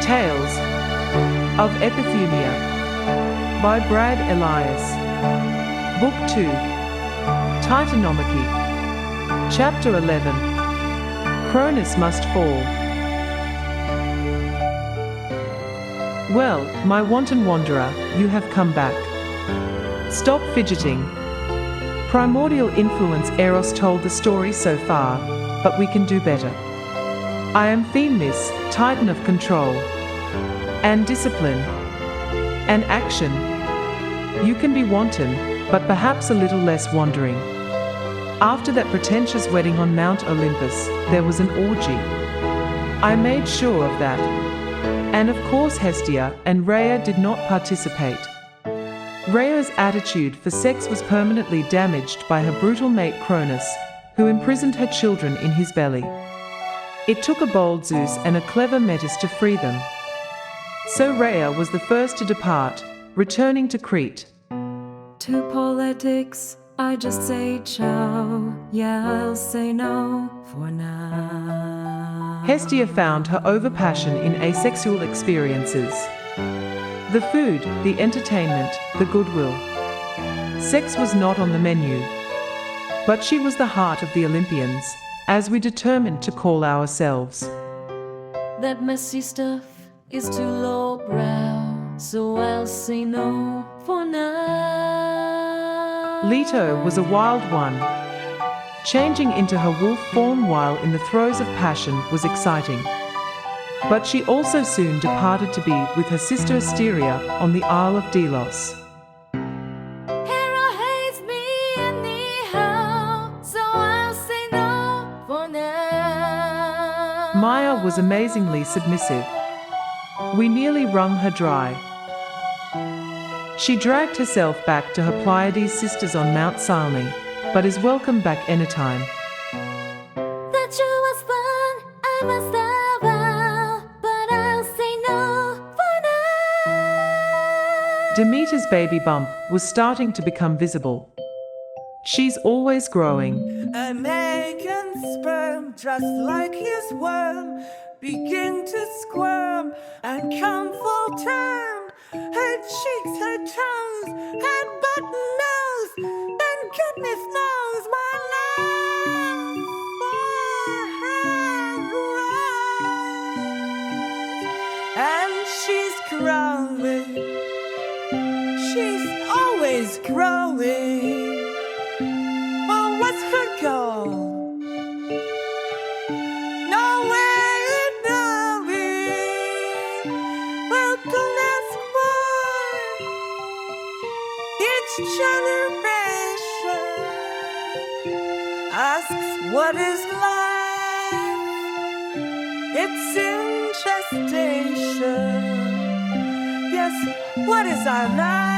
Tales of Epithumia by Elias. Book 2, Titanomachy. Chapter 11. Cronus must fall. Well, my wanton wanderer, you have come back. Stop fidgeting. Primordial influence Eros told the story so far, but we can do better. I am Themis, Titan of control, and discipline, and action. You can be wanton, but perhaps a little less wandering. After that pretentious wedding on Mount Olympus, there was an orgy. I made sure of that. And of course Hestia and Rhea did not participate. Rhea's attitude for sex was permanently damaged by her brutal mate Cronus, who imprisoned her children in his belly. It took a bold Zeus and a clever Metis to free them. So Rhea was the first to depart, returning to Crete. To politics, I just say ciao. Yeah, I'll say no for now. Hestia found her overpassion in asexual experiences. The food, the entertainment, the goodwill. Sex was not on the menu. But she was the heart of the Olympians, as we determined to call ourselves. That messy stuff is too lowbrow, so I'll say no for now. Leto was a wild one. Changing into her wolf form while in the throes of passion was exciting. But she also soon departed to be with her sister Asteria on the Isle of Delos. Hera hates me anyhow, so I'll say no for now. Maya was amazingly submissive. We nearly wrung her dry. She dragged herself back to her Pleiades sisters on Mount Salme, but is welcome back anytime. That show was fun, I must avow, but I'll say no for now. Demeter's baby bump was starting to become visible. She's always growing. An egg and sperm, just like his worm, begin to squirm and come full term. Her cheeks, her toes, her button nose, and goodness knows my love for her grows. And she's growing, she's always growing. Well, what's her goal? Nowhere in knowing. Well, don't ask why. Each generation asks, what is life? It's in gestation. Yes, what is our life?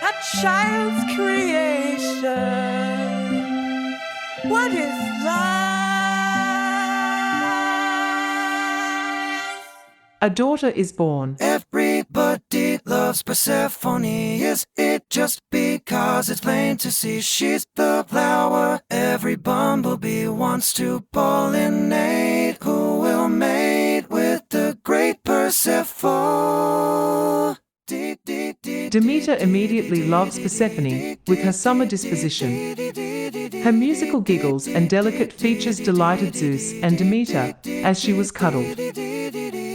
A child's creation. What is life? A daughter is born. Everybody loves Persephone. Is it just because it's plain to see she's the flower every bumblebee wants to pollinate? Who will mate with the great Persephone? Demeter immediately loves Persephone with her summer disposition. Her musical giggles and delicate features delighted Zeus and Demeter as she was cuddled.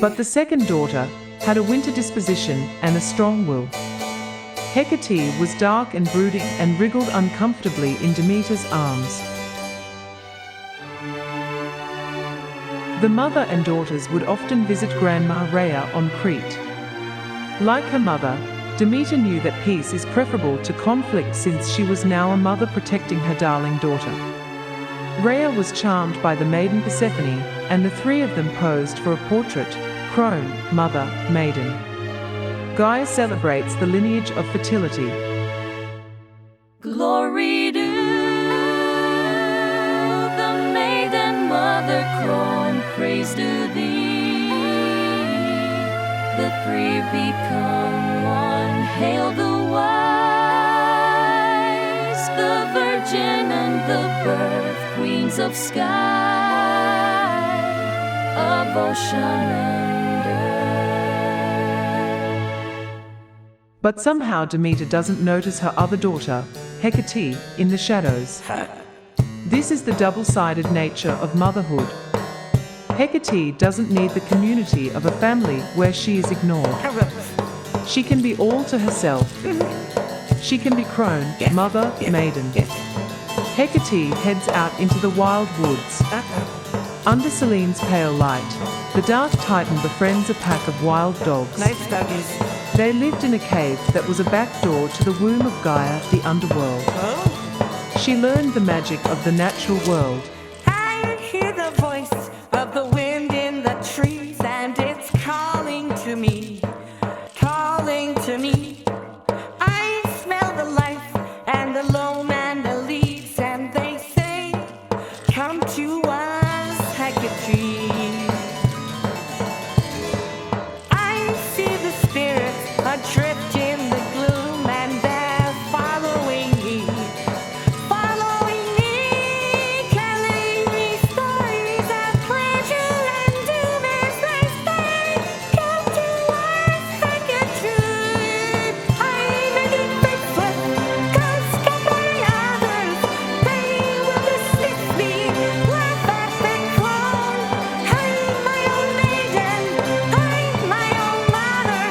But the second daughter had a winter disposition and a strong will. Hecate was dark and brooding and wriggled uncomfortably in Demeter's arms. The mother and daughters would often visit Grandma Rhea on Crete. Like her mother, Demeter knew that peace is preferable to conflict since she was now a mother protecting her darling daughter. Rhea was charmed by the maiden Persephone, and the three of them posed for a portrait, crone, mother, maiden. Gaia celebrates the lineage of fertility. Glory to the maiden mother crone, praise to thee. The three become one, hail the wise, the virgin and the birth queens of sky. Of devotion But somehow Demeter doesn't notice her other daughter, Hecate, in the shadows. This is the double-sided nature of motherhood. Hecate doesn't need the community of a family where she is ignored. She can be all to herself. She can be crone, mother, maiden. Hecate heads out into the wild woods. Under Selene's pale light, the dark titan befriends a pack of wild dogs. Nice doggies. They lived in a cave that was a back door to the womb of Gaia, the underworld. Oh. She learned the magic of the natural world. I hear the voice of the wind in the trees, and it's calling to me, calling to me. I smell the life and the loam and the leaves, and they say, come to us, Hecate. I see the spirits adrift in the gloom, and they're following me, telling me stories of pleasure and doom as they say, come to us, Hecate. I may be faithless, conscript by others, they will dismiss me, laugh at the clown. I'm my own maiden, I'm my own mother,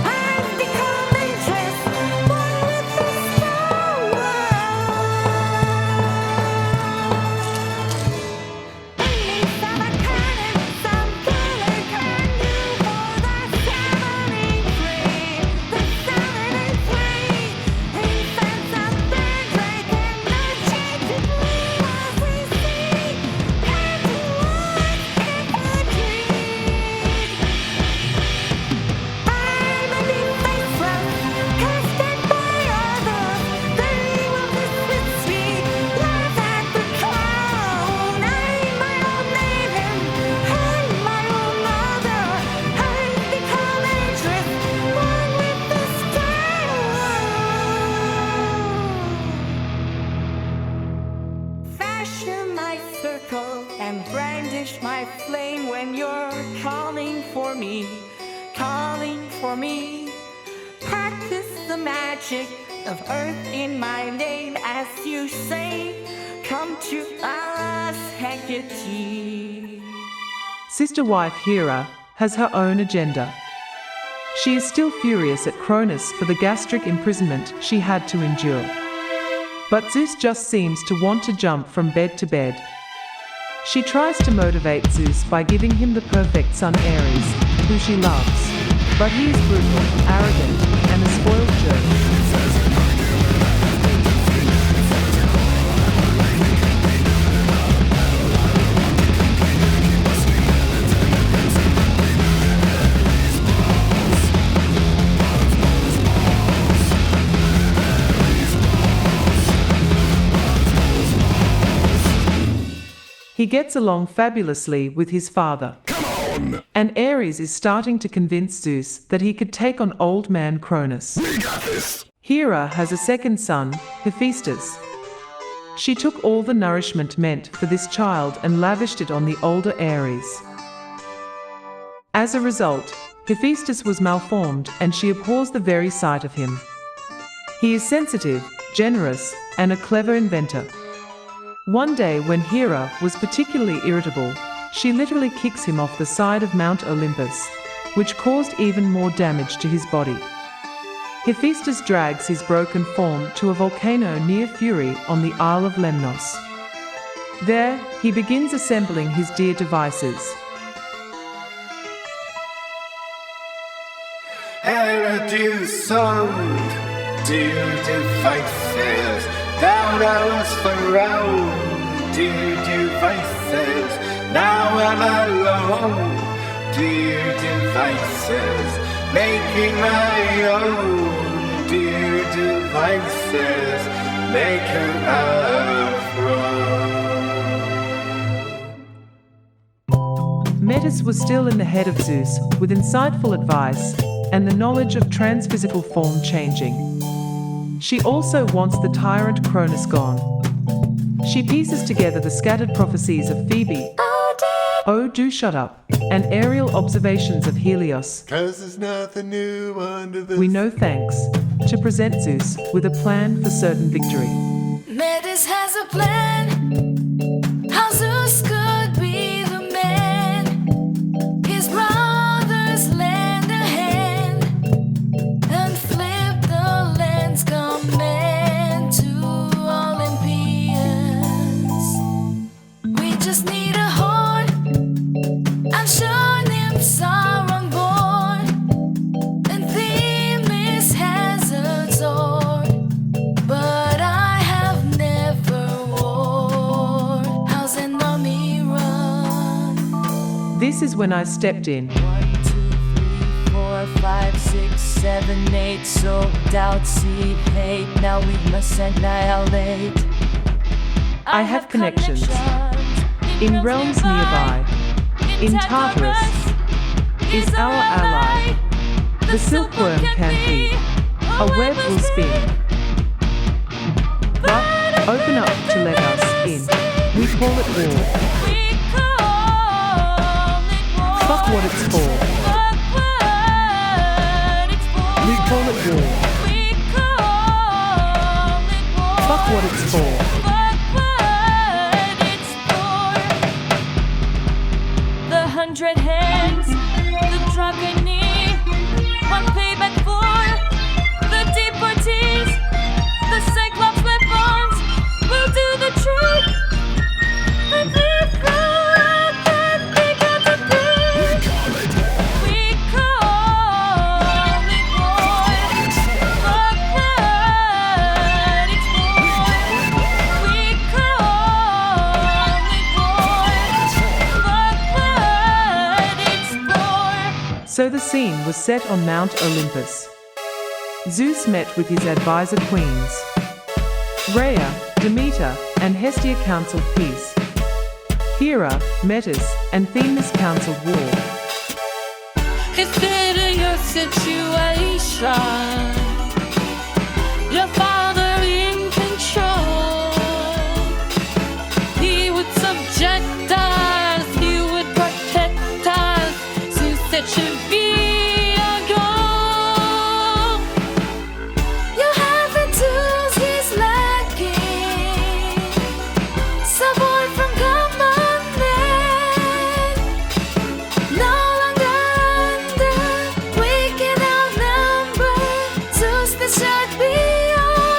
I've become interest, one with the stone. Some are cunning, some cunning, cunning for the 73. The 73, infants of Mandrake and the change of blue as we see, and towards I may be faithless, casted by others, they will dismiss me, laugh at the clown. I'm my own maiden, I'm my own mother, I've become interest, one with the stone. Fashion my circle and brandish my flame when you're calling for me, calling for me. Practice the magic of earth in my name as you say, come to us, Hecate. Sister wife Hera has her own agenda. She is still furious at Cronus for the gastric imprisonment she had to endure. But Zeus just seems to want to jump from bed to bed. She tries to motivate Zeus by giving him the perfect son Ares, who she loves. But he is brutal, arrogant, and a spoiled jerk. He gets along fabulously with his father. And Ares is starting to convince Zeus that he could take on old man Cronus. We got this. Hera has a second son, Hephaestus. She took all the nourishment meant for this child and lavished it on the older Ares. As a result, Hephaestus was malformed and she abhors the very sight of him. He is sensitive, generous, and a clever inventor. One day when Hera was particularly irritable, she literally kicks him off the side of Mount Olympus, which caused even more damage to his body. Hephaestus drags his broken form to a volcano near Fury on the Isle of Lemnos. There, he begins assembling his dear devices. Heritage sound, dear devices, thou hours for round, dear devices, now I'm alone, dear devices, making my own, dear devices, maker of Rome. Metis was still in the head of Zeus, with insightful advice and the knowledge of transphysical form changing. She also wants the tyrant Cronus gone. She pieces together the scattered prophecies of Phoebe, Oh, do shut up. And aerial observations of Helios. 'Cause there's nothing new under the We know thanks to present Zeus with a plan for certain victory. Metis has a plan. How Zeus could be the man. His brothers lend a hand and flip the land's command to Olympians. We just need a horn. I'm sure nymphs are on board, and Themis has a sword, but I have never worn. How's an army run? This is when I stepped in. 1, 2, 3, 4, 5, 6, 7, 8. Sold out, seed hate. Now we must annihilate. I have connections in realms nearby. In Tartarus is our ally. The silkworm can be. A web will spin. But open up to let us in. We call it war. Fuck what it's for. We call it war. Fuck what it's for. The 100 hands, the dragony, one payback for the deportees, the cyclops weapons will do the trick, and we throw out that they got to pick. We call it war. We call it war. Fuck what it's for. We call it war. Fuck what it's for. So the scene was set on Mount Olympus. Zeus met with his advisor queens. Rhea, Demeter, and Hestia counseled peace. Hera, Metis, and Themis counseled war. Consider your situation. Your father in control. He would subject us, he would protect us. Zeus said should be our goal. You have the tools he's lacking. Support from common men. No longer under, we can outnumber. Zeus, this should be our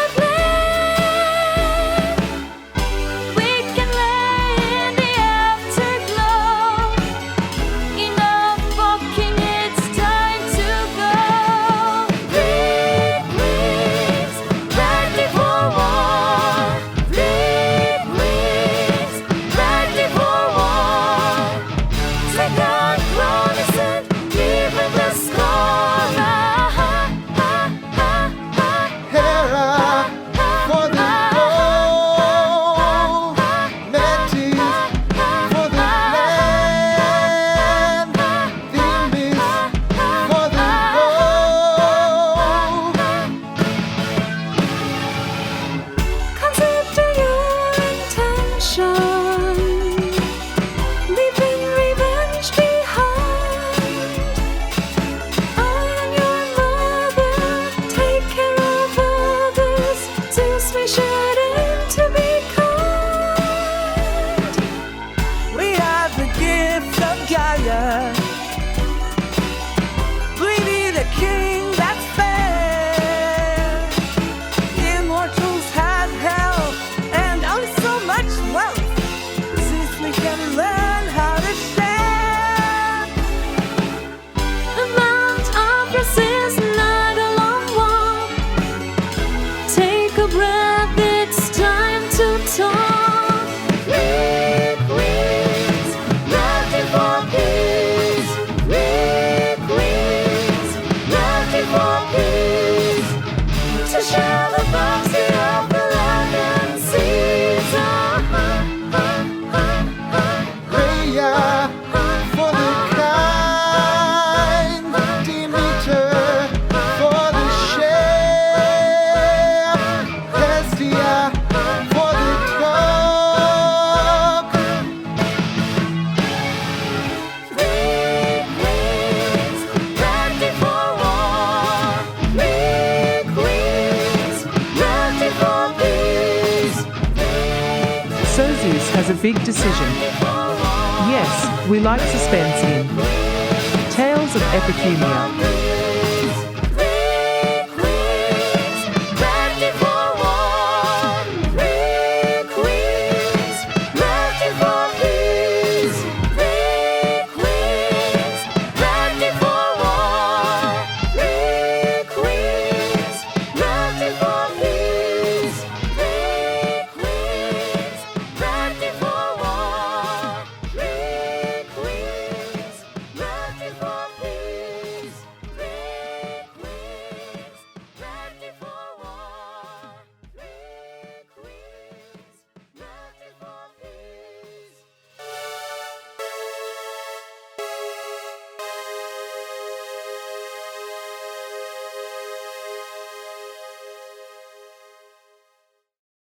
has a big decision. Yes, we like suspense in Tales of Epithumia.